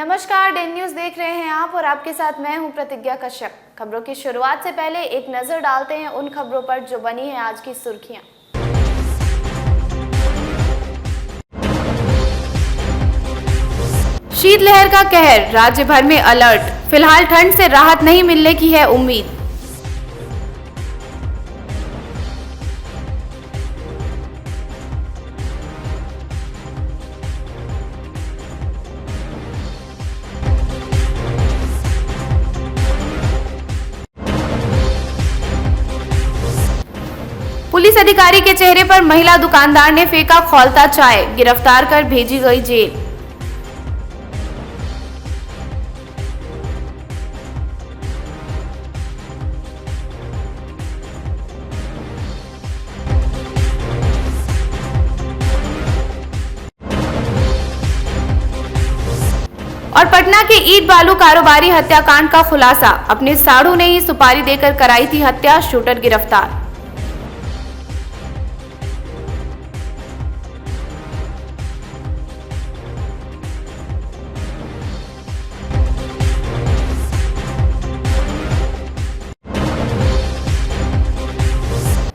नमस्कार, Dane news देख रहे हैं आप और आपके साथ मैं हूं प्रतिज्ञा कश्यप। खबरों की शुरुआत से पहले एक नजर डालते हैं उन खबरों पर जो बनी है आज की सुर्खियां। शीतलहर का कहर, राज्य भर में अलर्ट। फिलहाल ठंड से राहत नहीं मिलने की है उम्मीद। पुलिस अधिकारी के चेहरे पर महिला दुकानदार ने फेंका खौलता चाय, गिरफ्तार कर भेजी गई जेल। और पटना के ईंट बालू कारोबारी हत्याकांड का खुलासा, अपने साड़ू ने ही सुपारी देकर कराई थी हत्या, शूटर गिरफ्तार।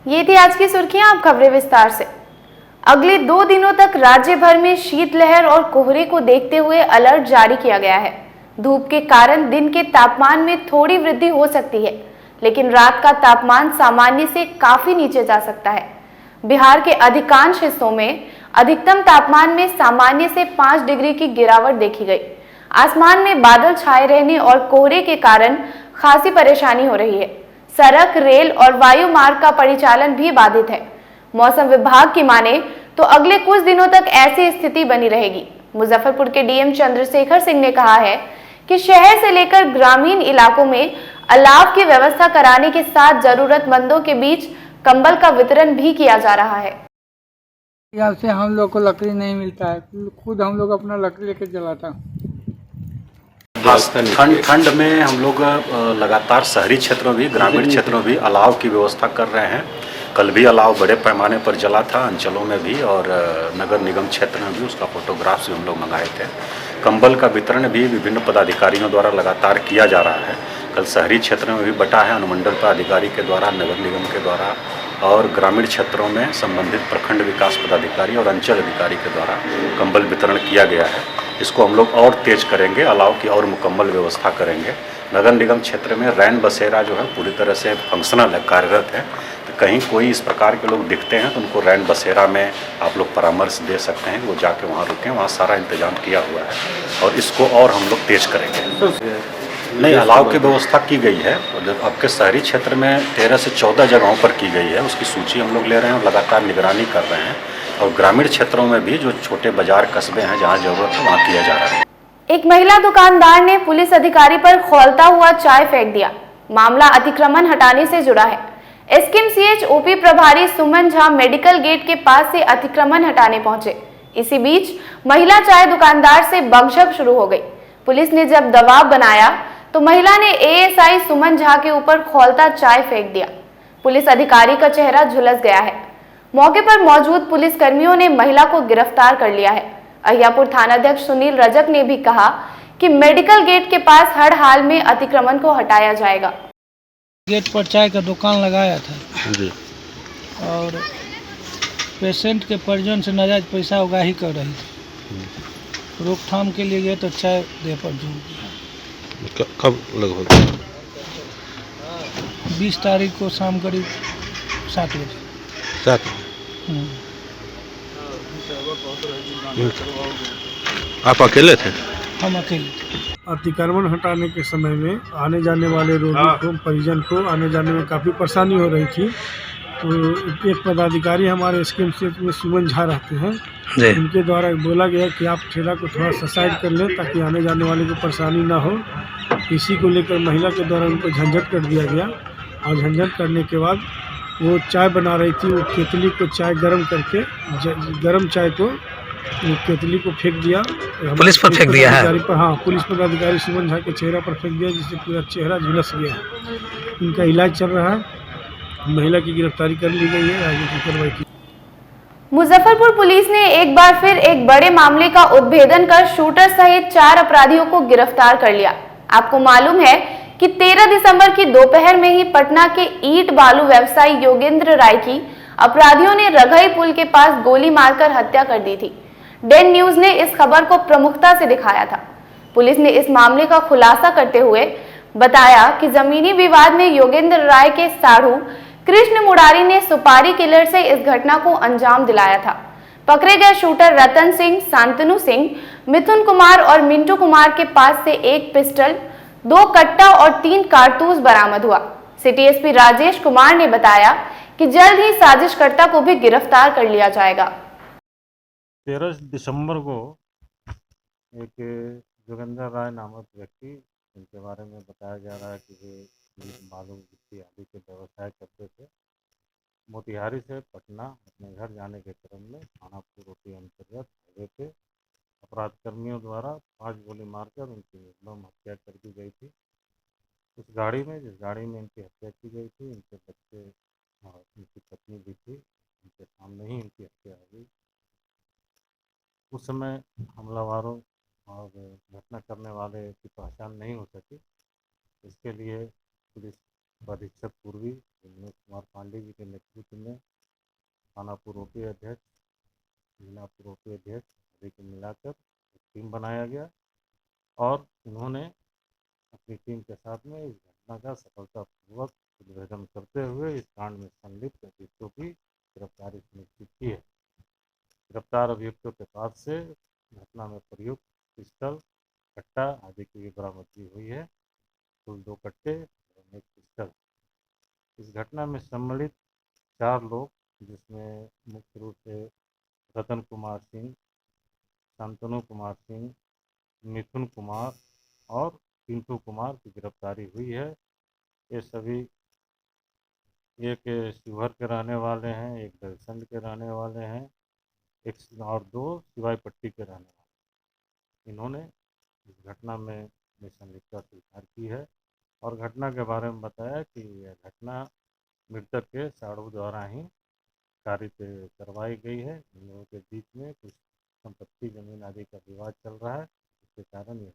ये थी आज की सुर्खियां, अब खबरें विस्तार से। अगले 2 दिनों तक राज्य भर में शीतलहर और कोहरे को देखते हुए अलर्ट जारी किया गया है। धूप के कारण दिन के तापमान में थोड़ी वृद्धि हो सकती है, लेकिन रात का तापमान सामान्य से काफी नीचे जा सकता है। बिहार के अधिकांश हिस्सों में अधिकतम तापमान में सामान्य से 5 डिग्री की गिरावट देखी गई। आसमान में बादल छाए रहने और कोहरे के कारण खासी परेशानी हो रही है। सड़क, रेल और वायु मार्ग का परिचालन भी बाधित है। मौसम विभाग की माने तो अगले कुछ दिनों तक ऐसी स्थिति बनी रहेगी। मुजफ्फरपुर के डीएम चंद्रशेखर सिंह ने कहा है कि शहर से लेकर ग्रामीण इलाकों में अलाव की व्यवस्था कराने के साथ जरूरतमंदों के बीच कंबल का वितरण भी किया जा रहा है। यहाँ से हम लोग को लकड़ी नहीं मिलता है, खुद हम लोग अपना लकड़ी लेके जलाता हूँ। ठंड में हम लोग लगातार शहरी क्षेत्रों भी ग्रामीण क्षेत्रों भी अलाव की व्यवस्था कर रहे हैं। कल भी अलाव बड़े पैमाने पर जला था, अंचलों में भी और नगर निगम क्षेत्र में भी उसका फोटोग्राफ्स भी हम लोग मंगाए थे। कंबल का वितरण भी विभिन्न पदाधिकारियों द्वारा लगातार किया जा रहा है। कल शहरी क्षेत्र में भी बटा है, अनुमंडल पदाधिकारी के द्वारा, नगर निगम के द्वारा और ग्रामीण क्षेत्रों में संबंधित प्रखंड विकास पदाधिकारी और अंचल अधिकारी के द्वारा कंबल वितरण किया गया है। इसको हम लोग और तेज करेंगे, अलाव की और मुकम्मल व्यवस्था करेंगे। नगर निगम क्षेत्र में रैन बसेरा जो है पूरी तरह से फंक्शनल है, कार्यरत है। तो कहीं कोई इस प्रकार के लोग दिखते हैं तो उनको रैन बसेरा में आप लोग परामर्श दे सकते हैं, वो जाके वहाँ रुकें, वहाँ सारा इंतजाम किया हुआ है और इसको और हम लोग तेज करेंगे। नहीं, अलाव की व्यवस्था की गई है। आपके शहरी क्षेत्र में 13 से 14 जगहों पर की गई है, उसकी सूची हम लोग ले रहे हैं और लगातार निगरानी कर रहे हैं। और ग्रामीण क्षेत्रों में भी जो छोटे बाजार कस्बे हैं जहाँ जरूरत है वहाँ किया जा रहा है। एक महिला दुकानदार ने पुलिस अधिकारी पर खौलता हुआ चाय फेंक दिया। मामला अतिक्रमण हटाने से जुड़ा है। एसकेएमसीएच ओपी प्रभारी सुमन झा मेडिकल गेट के पास से अतिक्रमण हटाने पहुंचे। इसी बीच महिला चाय दुकानदार से बकझक शुरू हो गई। पुलिस ने जब दबाव बनाया तो महिला ने एएसआई सुमन झा के ऊपर खौलता चाय फेंक दिया। पुलिस अधिकारी का चेहरा झुलस गया है। मौके पर मौजूद पुलिस कर्मियों ने महिला को गिरफ्तार कर लिया है। अहियापुर थानाध्यक्ष सुनील रजक ने भी कहा कि मेडिकल गेट के पास हर हाल में अतिक्रमण को हटाया जाएगा। गेट पर चाय का दुकान लगाया था जी, और पेशेंट के परिजन से नाजायज पैसा उगाही कर रही थी। रोकथाम के लिए गए तो चाय दे पर जोड़ दिया। कब लगभग? 20 तारीख को शाम करीब 7 बजे। आप अकेले थे? हम अकेले थे। अतिक्रमण हटाने के समय में आने जाने वाले रोगी को, परिजन को आने जाने में काफ़ी परेशानी हो रही थी। तो एक पदाधिकारी हमारे एसकेएमसीएच में सुमन झा रहते हैं, उनके द्वारा बोला गया कि आप ठेला को थोड़ा सा साइड कर लें ताकि आने जाने वाले को परेशानी ना हो। इसी को लेकर महिला के द्वारा उनको झंझट कर दिया गया और झंझट करने के बाद वो चाय बना रही थी। वो केतली को चाय गर्म करके गर्म चाय को केतली को फेंक दिया। पुलिस पर फेंक दिया है? हाँ, पुलिस पदाधिकारी सुमन झा के चेहरे पर फेंक दिया, जिससे पूरा चेहरा झुलस गया है। इनका इलाज चल रहा है। महिला की गिरफ्तारी कर ली गई है, आगे की कार्रवाई की। मुजफ्फरपुर पुलिस ने एक बार फिर एक बड़े मामले का उद्भेदन कर शूटर सहित 4 अपराधियों को गिरफ्तार कर लिया। आपको मालूम है कि 13 दिसंबर की दोपहर में ही पटना के ईंट बालू व्यवसायी योगेंद्र राय की अपराधियों ने रघई पुल के पास गोली मारकर हत्या कर दी थी। डेन न्यूज ने इस खबर को प्रमुखता से दिखाया था। पुलिस ने इस मामले का खुलासा करते हुए बताया कि जमीनी विवाद में योगेंद्र राय के साढ़ू कृष्ण मुरारी ने सुपारी किलर से इस घटना को अंजाम दिलाया था। पकड़े गए शूटर रतन सिंह, शांतनु सिंह, मिथुन कुमार और मिंटू कुमार के पास से एक पिस्टल, 2 कट्टा और 3 कारतूस बरामद हुआ। सिटी एसपी राजेश कुमार ने बताया कि जल्द ही साजिशकर्ता को भी गिरफ्तार कर लिया जाएगा। 13 दिसंबर को एक जोगेंद्र राय नामक व्यक्ति, इनके बारे में बताया जा रहा है कि वे बालू गिट्टी आदि के व्यवसाय करते थे। मोतिहारी से पटना अपने घर जाने के क्रम में थाना पुरोटी अंतर्गत हाईवे पे अपराध कर्मियों द्वारा 5 गोली मारकर उनकी निर्मम हत्या कर दी गई थी। उस गाड़ी में, जिस गाड़ी में इनकी हत्या की गई थी, इनके बच्चे और इनकी पत्नी भी थी। इनके सामने ही इनकी हत्या हो गई। उस समय हमलावरों और घटना करने वाले की पहचान नहीं हो सकी। इसके लिए पुलिस अधीक्षक पूर्वी विनोद कुमार पांडे जी के नेतृत्व में थाना पुरोटी अध्यक्ष, जिला पुरोटी अध्यक्ष आदि को मिलाकर एक टीम बनाया गया और इन्होंने अपनी टीम के साथ में इस घटना का सफलतापूर्वक उद्भेदन करते हुए इस कांड में संलिप्त अभियुक्तों की गिरफ्तारी सुनिश्चित की है। गिरफ्तार अभियुक्तों के पास से घटना में प्रयुक्त पिस्टल, कट्टा आदि की भी बरामदगी हुई है। कुल 2 कट्टे और 1 पिस्टल। इस घटना में सम्मिलित 4 लोग, जिसमें मुख्य रूप से रतन कुमार सिंह, शांतनु कुमार सिंह, मिथुन कुमार और पिंटू कुमार की गिरफ्तारी हुई है। ये सभी एक शिवहर के रहने वाले हैं, एक दलसंड के रहने वाले हैं, एक और 2 सिवाई पट्टी के रहने वाले। इन्होंने इस घटना में संलिप्तता स्वीकार की है और घटना के बारे में बताया कि यह घटना मृतक के साढ़ू द्वारा ही कारित करवाई गई है। इन लोगों के बीच में कुछ संपत्ति, जमीन आदि का विवाद चल रहा है, जिसके कारण यह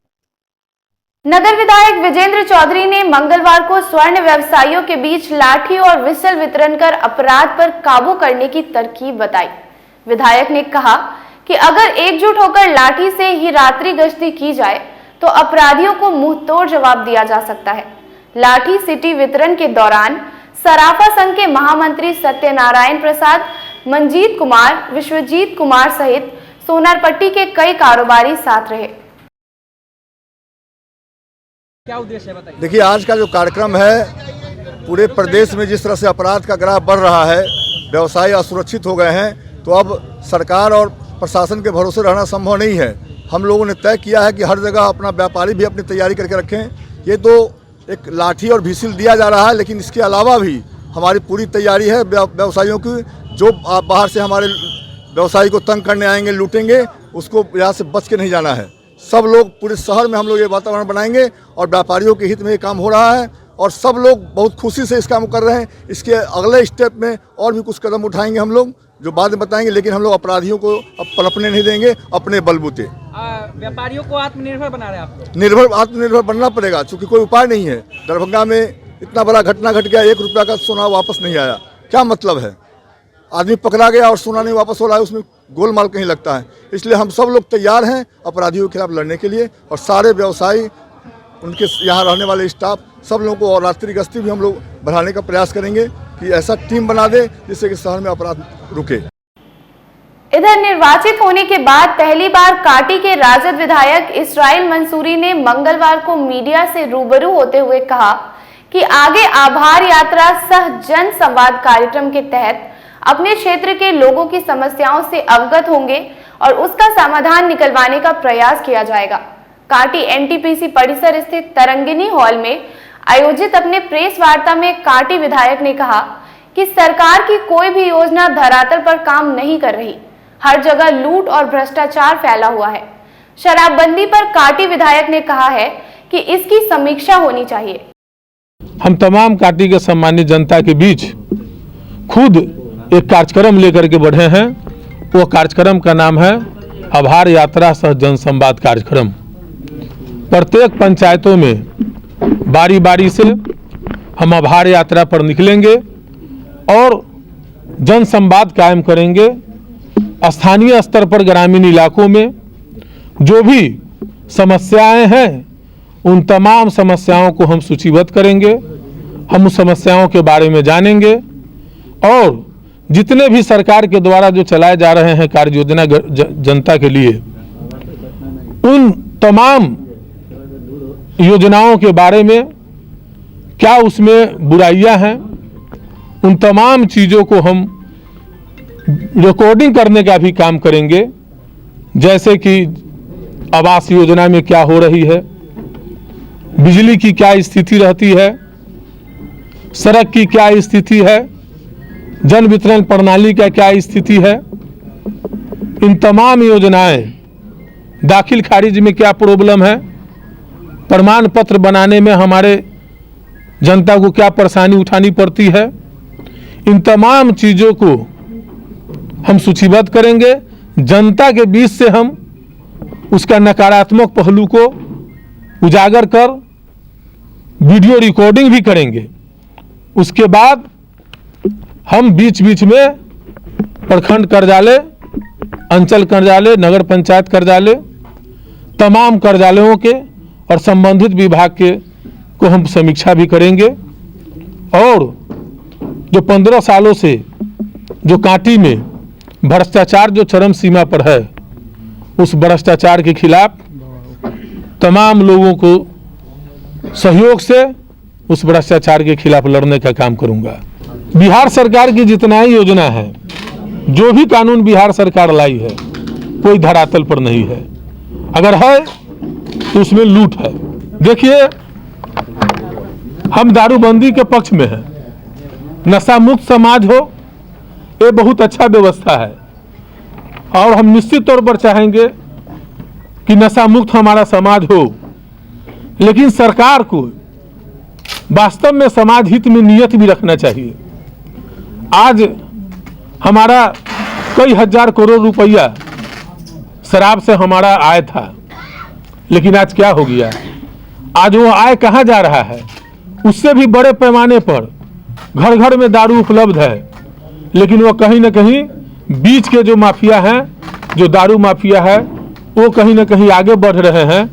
नगर विधायक विजेंद्र चौधरी ने मंगलवार को स्वर्ण व्यवसायियों के बीच लाठी और विसल वितरण कर अपराध पर काबू करने की तरकीब बताई। विधायक ने कहा कि अगर एकजुट होकर लाठी से ही रात्रि गश्ती की जाए तो अपराधियों को मुंह तोड़ जवाब दिया जा सकता है। लाठी सिटी वितरण के दौरान सराफा संघ के महामंत्री सत्यनारायण प्रसाद, मंजीत कुमार, विश्वजीत कुमार सहित सोनारपट्टी के कई कारोबारी साथ रहे। क्या उद्देश्य है बताइए? देखिए, आज का जो कार्यक्रम है, पूरे प्रदेश में जिस तरह से अपराध का ग्राफ बढ़ रहा है, व्यवसायी असुरक्षित हो गए हैं, तो अब सरकार और प्रशासन के भरोसे रहना संभव नहीं है। हम लोगों ने तय किया है कि हर जगह अपना व्यापारी भी अपनी तैयारी करके रखें। ये तो एक लाठी और भिसिल दिया जा रहा है, लेकिन इसके अलावा भी हमारी पूरी तैयारी है व्यवसायियों की। जो बाहर से हमारे व्यवसायी को तंग करने आएंगे, लूटेंगे, उसको यहाँ से बच के नहीं जाना है। सब लोग, पूरे शहर में हम लोग ये वातावरण बनाएंगे और व्यापारियों के हित में ये काम हो रहा है और सब लोग बहुत खुशी से इस काम कर रहे हैं। इसके अगले स्टेप में और भी कुछ कदम उठाएंगे हम लोग, जो बाद में बताएंगे, लेकिन हम लोग अपराधियों को अब पनपने नहीं देंगे अपने बलबूते। व्यापारियों को आत्मनिर्भर बना रहे हैं आप? आत्मनिर्भर बनना पड़ेगा, क्योंकि कोई उपाय नहीं है। दरभंगा में इतना बड़ा घटना घट गया, 1 रुपया का सोना वापस नहीं आया। क्या मतलब है? आदमी पकड़ा गया और सोना नहीं वापस हो रहा है, उसमें गोलमाल कहीं लगता है। इसलिए हम सब लोग तैयार हैं अपराधियों के खिलाफ लड़ने के लिए और सारे व्यवसायी, उनके यहाँ रहने वाले स्टाफ, सब लोगों को, और रात्रि गश्ती भी हम लोग बढ़ाने का प्रयास करेंगे कि ऐसा टीम बना दे जिससे कि शहर में अपराध रुके। इधर निर्वाचित होने के बाद पहली बार काटी के राजद विधायक इसराइल मंसूरी ने मंगलवार को मीडिया से रूबरू होते हुए कहा कि आगे आभार यात्रा सह जन संवाद कार्यक्रम के तहत अपने क्षेत्र के लोगों की समस्याओं से अवगत होंगे और उसका समाधान निकलवाने का प्रयास किया जाएगा। काटी एनटीपीसी परिसर स्थित तरंगिनी हॉल में आयोजित अपने प्रेस वार्ता में काटी विधायक ने कहा कि सरकार की कोई भी योजना धरातल पर काम नहीं कर रही। हर जगह लूट और भ्रष्टाचार फैला हुआ है। शराबबंदी पर काटी विधायक ने कहा है कि इसकी समीक्षा होनी चाहिए। हम तमाम काटी के सम्मानित जनता के बीच खुद एक कार्यक्रम लेकर के बढ़े हैं वो कार्यक्रम का नाम है आभार यात्रा सह जनसंवाद कार्यक्रम। प्रत्येक पंचायतों में बारी बारी से हम आभार यात्रा पर निकलेंगे और जनसंवाद कायम करेंगे। स्थानीय स्तर पर ग्रामीण इलाकों में जो भी समस्याएं हैं उन तमाम समस्याओं को हम सूचीबद्ध करेंगे। हम उस समस्याओं के बारे में जानेंगे और जितने भी सरकार के द्वारा जो चलाए जा रहे हैं कार्य योजना जनता के लिए, उन तमाम योजनाओं के बारे में क्या उसमें बुराइयां हैं, उन तमाम चीज़ों को हम रिकॉर्डिंग करने का भी काम करेंगे। जैसे कि आवास योजना में क्या हो रही है, बिजली की क्या स्थिति रहती है, सड़क की क्या स्थिति है, जन वितरण प्रणाली का क्या स्थिति है, इन तमाम योजनाएं दाखिल खारिज में क्या प्रॉब्लम है, प्रमाण पत्र बनाने में हमारे जनता को क्या परेशानी उठानी पड़ती है, इन तमाम चीज़ों को हम सूचीबद्ध करेंगे। जनता के बीच से हम उसका नकारात्मक पहलू को उजागर कर वीडियो रिकॉर्डिंग भी करेंगे। उसके बाद हम बीच बीच में प्रखंड कार्यालय, अंचल कार्यालय, नगर पंचायत कार्यालय, तमाम कार्यालयों के और संबंधित विभाग के को हम समीक्षा भी करेंगे। और जो 15 सालों से जो कांटी में भ्रष्टाचार जो चरम सीमा पर है, उस भ्रष्टाचार के खिलाफ तमाम लोगों को सहयोग से उस भ्रष्टाचार के खिलाफ लड़ने का काम करूंगा। बिहार सरकार की जितना ही योजना है, जो भी कानून बिहार सरकार लाई है, कोई धरातल पर नहीं है। अगर है तो उसमें लूट है। देखिए, हम दारूबंदी के पक्ष में हैं। नशा मुक्त समाज हो, ये बहुत अच्छा व्यवस्था है और हम निश्चित तौर पर चाहेंगे कि नशा मुक्त हमारा समाज हो। लेकिन सरकार को वास्तव में समाज हित में नियत भी रखना चाहिए। आज हमारा कई हजार करोड़ रुपया शराब से हमारा आय था, लेकिन आज क्या हो गया? आज वो आय कहाँ जा रहा है? उससे भी बड़े पैमाने पर घर घर में दारू उपलब्ध है, लेकिन वो कहीं ना कहीं बीच के जो माफिया हैं, जो दारू माफिया है, वो कहीं ना कहीं आगे बढ़ रहे हैं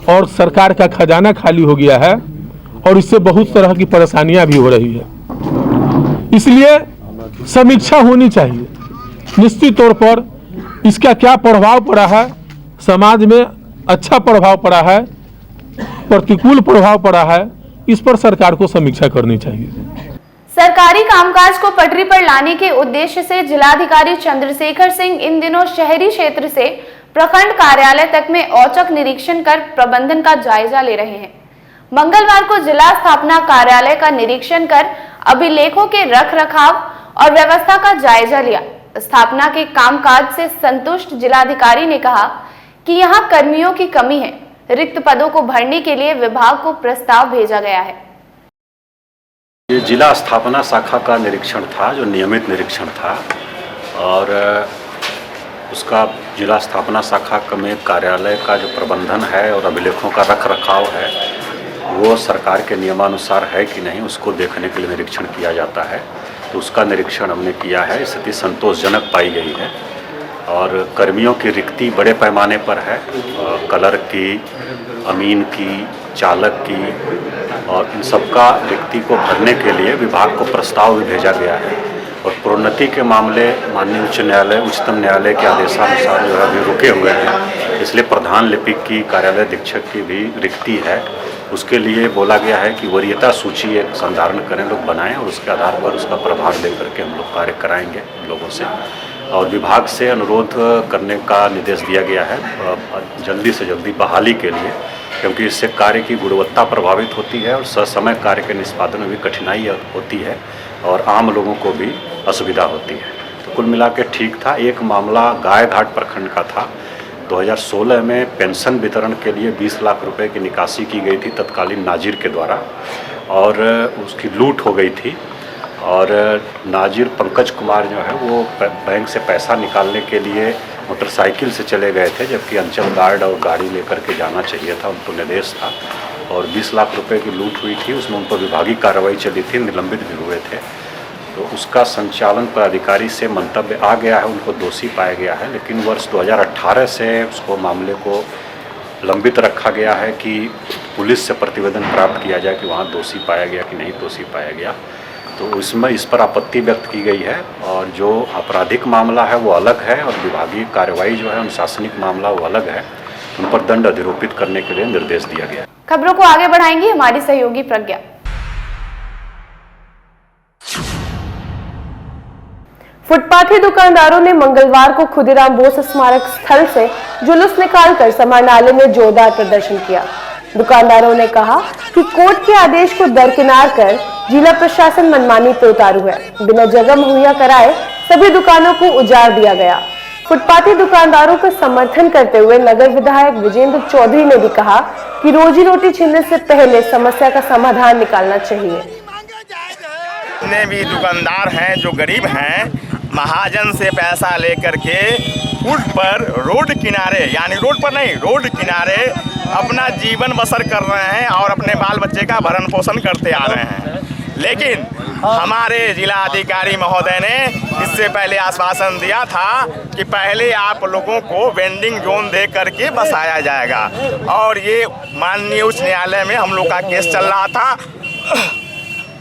और सरकार का खजाना खाली हो गया है और इससे बहुत तरह की परेशानियां भी हो रही है। इसलिए समीक्षा होनी चाहिए निश्चित तौर पर। इसका क्या प्रभाव पड़ा है समाज में, अच्छा प्रभाव पड़ा है, प्रतिकूल प्रभाव पड़ा है, इस पर सरकार को समीक्षा करनी चाहिए। सरकारी कामकाज को पटरी पर लाने के उद्देश्य से जिलाधिकारी चंद्रशेखर सिंह इन दिनों शहरी क्षेत्र से प्रखंड कार्यालय तक में औचक निरीक्षण कर प्रबंधन का जायजा ले रहे हैं। मंगलवार को जिला स्थापना कार्यालय का निरीक्षण कर अभिलेखों के रख रखाव और व्यवस्था का जायजा लिया। स्थापना के कामकाज से संतुष्ट जिलाधिकारी ने कहा कि यहां कर्मियों की कमी है। रिक्त पदों को भरने के लिए विभाग को प्रस्ताव भेजा गया है। ये जिला स्थापना शाखा का निरीक्षण था, जो नियमित निरीक्षण था, और उसका जिला स्थापना शाखा में कार्यालय का जो प्रबंधन है और अभिलेखों का रख रखाव है, वो सरकार के नियमानुसार है कि नहीं, उसको देखने के लिए निरीक्षण किया जाता है। तो उसका निरीक्षण हमने किया है। स्थिति संतोषजनक पाई गई है और कर्मियों की रिक्ति बड़े पैमाने पर है। कलर की, अमीन की, चालक की, और इन सबका रिक्ति को भरने के लिए विभाग को प्रस्ताव भी भेजा गया है। और प्रोन्नति के मामले माननीय उच्चतम न्यायालय के आदेशानुसार जो है अभी रुके हुए हैं, इसलिए प्रधान लिपिक की, कार्यालय अधीक्षक की भी रिक्ति है। उसके लिए बोला गया है कि वरीयता सूची एक संधारण करें, लोग बनाएं और उसके आधार पर उसका प्रभार लेकर के हम लोग कार्य कराएंगे लोगों से। और विभाग से अनुरोध करने का निर्देश दिया गया है जल्दी से जल्दी बहाली के लिए, क्योंकि इससे कार्य की गुणवत्ता प्रभावित होती है और ससमय कार्य के निष्पादन में भी कठिनाई होती है और आम लोगों को भी असुविधा होती है। तो कुल मिला के ठीक था। एक मामला गायघाट प्रखंड का था। 2016 में पेंशन वितरण के लिए 20 लाख रुपए की निकासी की गई थी तत्कालीन नाजिर के द्वारा, और उसकी लूट हो गई थी और नाजिर पंकज कुमार जो है वो बैंक से पैसा निकालने के लिए मोटरसाइकिल से चले गए थे, जबकि अंचल गार्ड और गाड़ी लेकर के जाना चाहिए था, उनको निर्देश था। और 20 लाख रुपए की लूट हुई थी, उसमें उन पर विभागीय कार्रवाई चली थी, निलंबित भी हुए थे। तो उसका संचालन पदाधिकारी से मंतव्य आ गया है, उनको दोषी पाया गया है। लेकिन वर्ष 2018 से उसको मामले को लंबित रखा गया है कि पुलिस से प्रतिवेदन प्राप्त किया जाए कि वहाँ दोषी पाया गया कि नहीं दोषी पाया गया। तो इसमें इस पर आपत्ति व्यक्त की गई है और जो आपराधिक मामला है वो अलग है और विभागीय कार्रवाई जो है अनुशासनिक मामला वो अलग है। उन पर दंड अधिरोपित करने के लिए निर्देश दिया गया। खबरों को आगे बढ़ाएंगी हमारी सहयोगी प्रज्ञा। फुटपाथी दुकानदारों ने मंगलवार को खुदीराम बोस स्मारक स्थल से जुलूस निकालकर समाहरणालय में जोरदार प्रदर्शन किया। दुकानदारों ने कहा कि कोर्ट के आदेश को दरकिनार कर जिला प्रशासन मनमानी पे उतारू है। बिना जगह मुहैया कराए सभी दुकानों को उजाड़ दिया गया। फुटपाथी दुकानदारों का समर्थन करते हुए नगर विधायक विजेंद्र चौधरी ने भी कहा कि रोजी रोटी छीनने से पहले समस्या का समाधान निकालना चाहिए। जितने भी दुकानदार हैं जो गरीब हैं, महाजन से पैसा लेकर के फुट पर रोड किनारे, यानी रोड पर नहीं, रोड किनारे अपना जीवन बसर कर रहे हैं और अपने बाल बच्चे का भरण पोषण करते आ रहे हैं। लेकिन हमारे जिला अधिकारी महोदय ने इससे पहले आश्वासन दिया था कि पहले आप लोगों को वेंडिंग जोन दे करके बसाया जाएगा और ये माननीय उच्च न्यायालय में हम लोग का केस चल रहा था।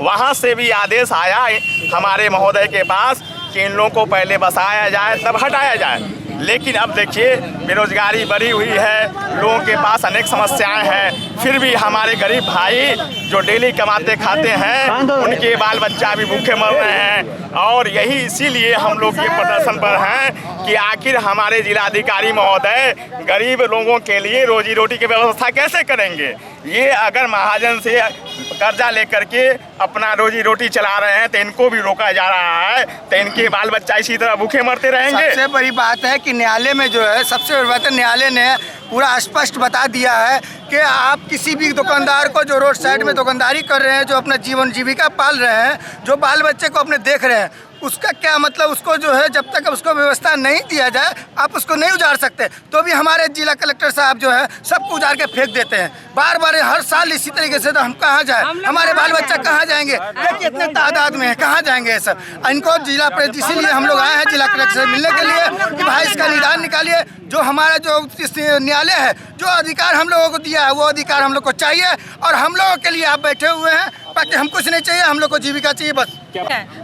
वहाँ से भी आदेश आया हमारे महोदय के पास कि इन लोगों को पहले बसाया जाए तब हटाया जाए। लेकिन अब देखिए बेरोजगारी बढ़ी हुई है, लोगों के पास अनेक समस्याएं हैं, फिर भी हमारे गरीब भाई जो डेली कमाते खाते हैं उनके बाल बच्चा भी भूखे मर रहे हैं। और यही इसीलिए हम लोग ये प्रदर्शन पर हैं कि आखिर हमारे जिलाधिकारी महोदय गरीब लोगों के लिए रोजी रोटी की व्यवस्था कैसे करेंगे। ये अगर महाजन से कर्जा लेकर के अपना रोजी रोटी चला रहे हैं तो इनको भी रोका जा रहा है, तो इनके बाल बच्चा इसी तरह भूखे मरते रहेंगे। सबसे बड़ी बात है कि न्यायालय में जो है, सबसे बड़ी बात है न्यायालय ने पूरा स्पष्ट बता दिया है कि आप किसी भी दुकानदार को जो रोड साइड में दुकानदारी कर रहे हैं, जो अपना जीवन जीविका पाल रहे हैं, जो बाल बच्चे को अपने देख रहे हैं, उसका क्या मतलब, उसको जो है जब तक उसको व्यवस्था नहीं दिया जाए आप उसको नहीं उजाड़ सकते। तो भी हमारे जिला कलेक्टर साहब जो है सबको उजाड़ के फेंक देते हैं बार बार, हर साल इसी तरीके से। तो हम कहाँ जाए, हमारे बाल बच्चा कहाँ जाएंगे, देखिए इतने तादाद में है, कहाँ जाएंगे ये सब। इनको जिला, इसीलिए हम लोग आए हैं जिला कलेक्टर से मिलने के लिए कि भाई इसका निदान निकालिए। जो हमारा जो न्यायालय है, जो अधिकार हम लोगों को दिया है वो अधिकार हम लोग को चाहिए और हम लोगों के लिए आप बैठे हुए हैं। बाकी हम कुछ नहीं चाहिए, हम लोग को जीविका चाहिए बस।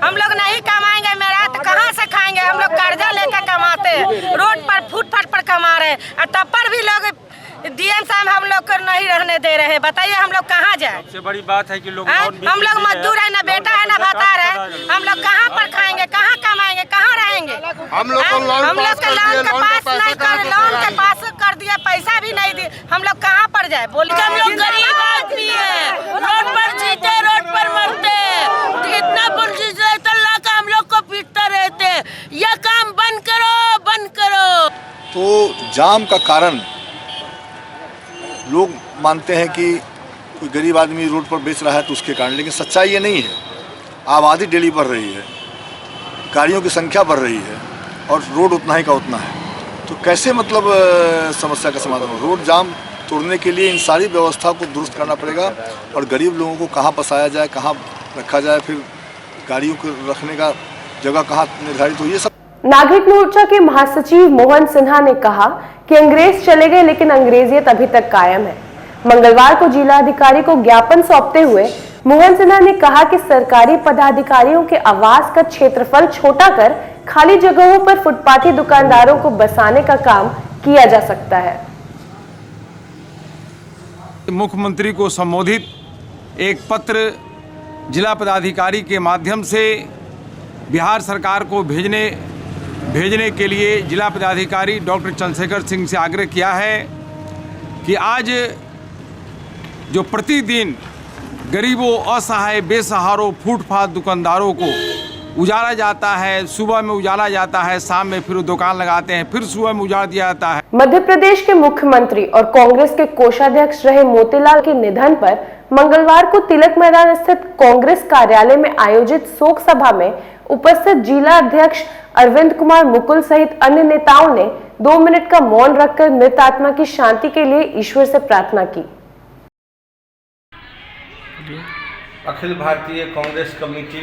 हम लोग नहीं कमाएंगे मेरा तो कहाँ से खाएंगे। हम लोग कर्जा लेकर कमाते हैं, रोड पर फुटपाथ पर कमा रहे हैं और तब पर भी लोग डीएम साहब हम लोग को नहीं रहने दे रहे हैं। बताइए हम लोग कहाँ जाए। सबसे बड़ी बात है कि लोग हम लोग मजदूर है, ना बेटा है ना भाता है, हम लोग कहाँ पर खाएंगे, कहाँ कमाएंगे, कहाँ रहेंगे। हम लोग का लोन का पास नहीं कर, लोन के पास कर दिया, पैसा भी नहीं दिए, हम लोग कहाँ पर जाए बोलिए। हम लोग गरीब आदमी है, रोड पर जीते रोड पर मरते, इतना पुलिस तल्ला का हम लोग को पीटते रहते। यह काम बंद करो, बंद करो। तो जाम का कारण लोग मानते हैं कि कोई गरीब आदमी रोड पर बेच रहा है तो उसके कारण, लेकिन सच्चाई ये नहीं है। आबादी डेली बढ़ रही है, गाड़ियों की संख्या बढ़ रही है और रोड उतना ही का उतना है। तो कैसे मतलब समस्या का समाधान हो। रोड जाम तोड़ने के लिए इन सारी व्यवस्था को दुरुस्त करना पड़ेगा और गरीब लोगों को कहाँ बसाया जाए, कहाँ रखा जाए, फिर गाड़ियों को रखने का जगह कहाँ निर्धारित हो, ये सब। नागरिक मोर्चा के महासचिव मोहन सिन्हा ने कहा कि अंग्रेज चले गए लेकिन अंग्रेजियत अभी तक कायम है। मंगलवार को जिलाधिकारी को ज्ञापन सौंपते हुए मोहन सिन्हा ने कहा कि सरकारी पदाधिकारियों के आवास का क्षेत्रफल छोटा कर खाली जगहों पर फुटपाथी दुकानदारों को बसाने का काम किया जा सकता है। मुख्यमंत्री को संबोधित एक पत्र जिला पदाधिकारी के माध्यम से बिहार सरकार को भेजने के लिए जिला पदाधिकारी डॉक्टर चंद्रशेखर सिंह से आग्रह किया है कि आज जो प्रतिदिन गरीबों, असहाय, बेसहारों, फुटपाथ दुकानदारों को उजाला जाता है, सुबह में उजाला जाता है, शाम में फिर दुकान लगाते हैं, फिर सुबह में उजाड़ दिया जाता है। मध्य प्रदेश के मुख्यमंत्री और कांग्रेस के कोषाध्यक्ष रहे मोतीलाल के निधन पर मंगलवार को तिलक मैदान स्थित कांग्रेस कार्यालय में आयोजित शोक सभा में उपस्थित जिला अध्यक्ष अरविंद कुमार मुकुल सहित अन्य नेताओं ने 2 मिनट का मौन रखकर मृत आत्मा की शांति के लिए ईश्वर से प्रार्थना की। अखिल भारतीय कांग्रेस कमेटी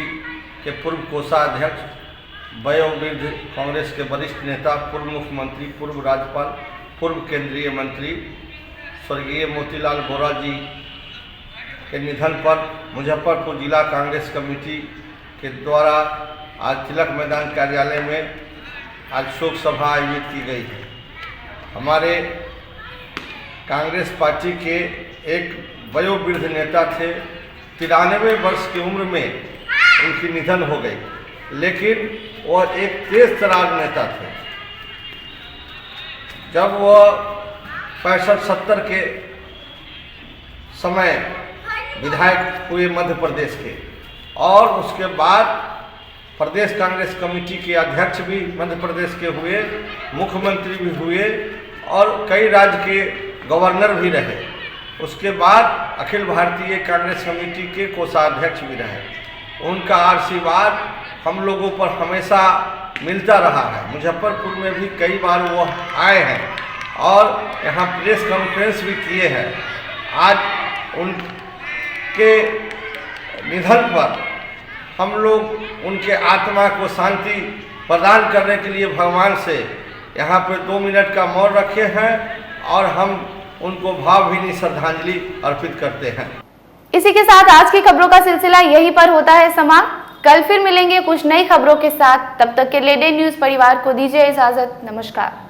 के पूर्व कोषाध्यक्ष, वयोवृद्ध कांग्रेस के वरिष्ठ नेता, पूर्व मुख्यमंत्री, पूर्व राज्यपाल, पूर्व केंद्रीय मंत्री स्वर्गीय मोतीलाल वोरा जी के निधन पर मुजफ्फरपुर जिला कांग्रेस कमेटी के द्वारा आज तिलक मैदान कार्यालय में आज शोक सभा आयोजित की गई है। हमारे कांग्रेस पार्टी के एक वयोवृद्ध नेता थे, 93 वर्ष की उम्र में उनकी निधन हो गई, लेकिन वह एक तेज तर्रार नेता थे। जब वह 65-70 के समय विधायक हुए मध्य प्रदेश के, और उसके बाद प्रदेश कांग्रेस कमेटी के अध्यक्ष भी मध्य प्रदेश के हुए, मुख्यमंत्री भी हुए और कई राज्य के गवर्नर भी रहे। उसके बाद अखिल भारतीय कांग्रेस कमेटी के कोषाध्यक्ष भी रहे। उनका आशीर्वाद हम लोगों पर हमेशा मिलता रहा है। मुजफ्फरपुर में भी कई बार वो आए हैं और यहाँ प्रेस कॉन्फ्रेंस भी किए हैं। आज उनके निधन पर हम लोग उनके आत्मा को शांति प्रदान करने के लिए भगवान से यहाँ पे 2 मिनट का मौन रखे हैं और हम उनको भावभीनी श्रद्धांजलि अर्पित करते हैं। इसी के साथ आज की खबरों का सिलसिला यहीं पर होता है समाप्त। कल फिर मिलेंगे कुछ नई खबरों के साथ। तब तक के लिए डे न्यूज़ परिवार को दीजिए इजाजत। नमस्कार।